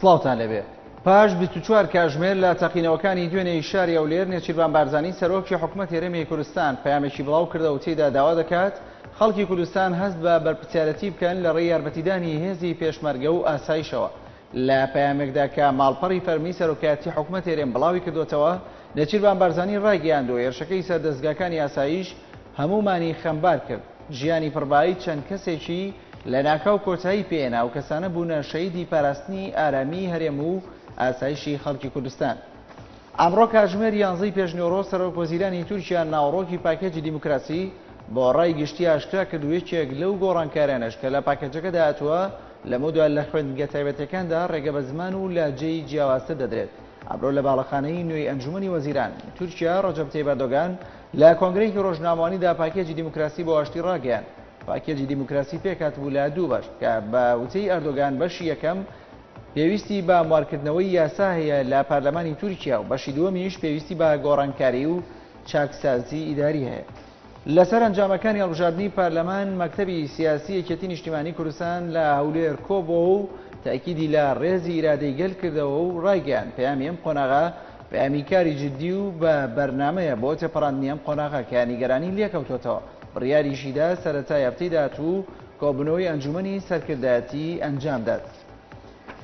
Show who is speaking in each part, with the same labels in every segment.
Speaker 1: سڵاوتان لەبێ. پاش 24 کاتژمێر لە تەقینەوەکانی دوێنێی شاری ئەولێر نێچیروان بارزانی سەرۆکی حکوومەتی هەرێمی کوردستان پەیامێکی بڵاو کردەوە و تێیدا داوا دەکات خەڵکی کوردستان هەست بە بەرپرسیارەتی بکەن لە ڕێی یارمەتیدانی هێزی پێشمەرگە و ئاسایشەوە. لە پەیامێکدا کە ماڵپەڕی فەرمی سەرۆکایەتی حکوومەتی هەرێم بڵاوی کردوتەوە، نێچیروان بارزانی ڕایگەیاندوە هێرشەکەی سەردەستگاکانی ئاسایش هەمومانی خەمبار کرد. ژیانی پڕبایی چەند کەسێکی لە ناکاو کۆتایی پێێنا و کەسانە بوونە شەیدی پاراستنی ئارامی هەرێم و ئاسایشی خەڵکی کوردستان. ئەمڕۆ کاتژمێر 11 پێشنیۆڕۆ سەرۆک وەزیرانی تورکیا ناوڕۆکی پاکێجی دیموکراسی بۆ ڕای گشتی ئاشکرا کرد یەکێک لەو گۆڕانکارانەش کە لە پاکێجەکەدا هاتووە لەمەودا لە خوێندنگە تایبەتەکاندا ڕێگە بە زمان و لە جێی جیاوازتر دەدرێت. ئەمڕۆ لە باڵەخانەی نوێی ئەنجومەنی وەزیران تورکیا ڕەجەب تەیب ئەردۆغان لە کۆنگرەیەکی ڕۆژنامەوانیدا پاکێجی دیموکراسی بۆ ئاشتی ڕاگەیاند. پاکێجی دیموکراسی پێکات بوو لە دوو بەش کە بە وتەی ئەردۆغان بەشی یەکەم پێویستی بە مارکردنەوەی یاسا هەیە لە پارلەمانی تورکیا و بەشی دووەمیش پێویستی بە گۆڕانکاری و چاکسازی ئیداری هەیە. لەسەر ئەنجامەکانی هەڵبژاردننی پارلەمان مەکتەبی سیاسی یەکێتی نیشتیمانی کوردستان لە هەولێر کۆبووە و تاکیدی لە ڕێزی ئیرادەی گەل کردەوە و ڕایگەیاند پەیامی ئەم قۆناغا پەیامی کاری جددی و بە بەرنامەیە بۆ تێپەڕاندنی ئەم قۆناغا کە نیگەرانی لێکەوتۆتەوە. بڕیاریشیدا سەرەتای هەفتەی داهات و کۆبوونەوەی ئەنجومەنی سەرکردایەتی ئەنجامدات.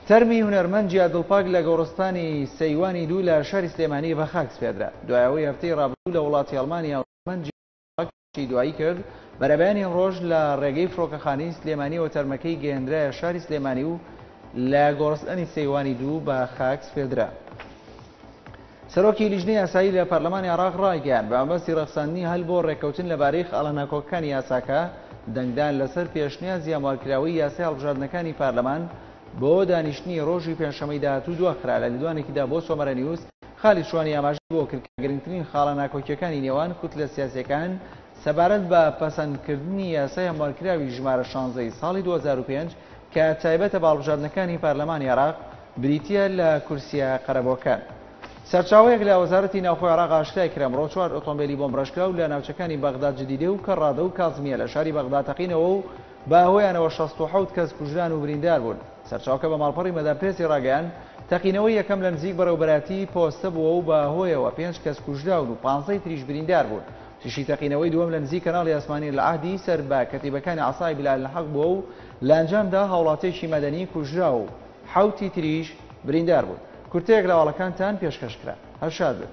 Speaker 1: تەرمی هونەرمەند دڵپاک لە گۆڕستانی سەیوانی دوو لە شاری سلێمانی بە خاک سپێدرا. دوایەوەی هەفتەی ڕابردوو لە وڵاتی ئەڵمانیا هونەرمەندی دوایی کرد بەرەبەیانی ڕۆژ لە ڕێگەی فڕۆکەخانەی سلێمانیەوە تەرمەکەی گەیەندرایە شاری سلێمانی و لە گۆڕستانی سەیوانی دوو بە خاک سپێدرا. سەرۆکی لیژنەی یاسایی لە پەرلەمانی عێراق ڕایگەیاند بە مەبەستی ڕەخساندنی هەل بۆ ڕێککەوتن لەبارەی خاڵەناکۆکەکانی یاساکە دەنگدان لەسەر پێشنیازی ئامادەکراوەی یاسای هەڵبژاردنەکانی پارلەمان بۆ دانیشتنی ڕۆژی پێنجشەمەی داهاتوو دواخرا. لە لیدوانێکیدا بۆ سۆمەرە نیوز خاڵید شوانی ئاماژە بۆ کرد کە گرنگترین خاڵەناکۆکیەکانی نێوان کوتلە سیاسیەکان سەبارەت بە پەسەندکردنی یاسای ئامادەکراوی ژمارە 16 ساڵی 2005 کە تایبەتە بە هەڵبژاردنەکانی پارلەمانی عێراق بریتیە لە کورسیە قەرەبۆکان. سەرچاوەیەک لە وەزارەتی ناوخۆی عێراق ئاشکرای کرا ئەمڕۆ 4 ئۆتۆمبیلی بۆمبڕەشکراو لە ناوچەکانی بەغداد جدیدە و کەڕادە و کازمیە لە شاری بەغداد تەقینەوە و باهۆیانەوە 67 کەس کوژران و بریندار بوون. سەرچاوەکە بە ماڵپەڕی مەداپرێسی ڕاگەیاند تەقینەوەی یەکەم لە نزیک بەڕێوەبەراتی پۆستە بووە و باهۆیەوە 5 کەس کوژراون و 15 تریش بریندار بوون. تشی تەقینەوەی دووەم لە نزیک کەناڵی ئاسمانی لە عەهدی سەر بە کەتیبەکانی عەسای بلال الحەق بووە و لە ئەنجامدا هاوڵاتیەکی مەدەنی کوژرا و 7 تریش بریندار بوون. کورتەیەک لە هەواڵەکانتان پێشکەش کرا. هەر شاد بێت.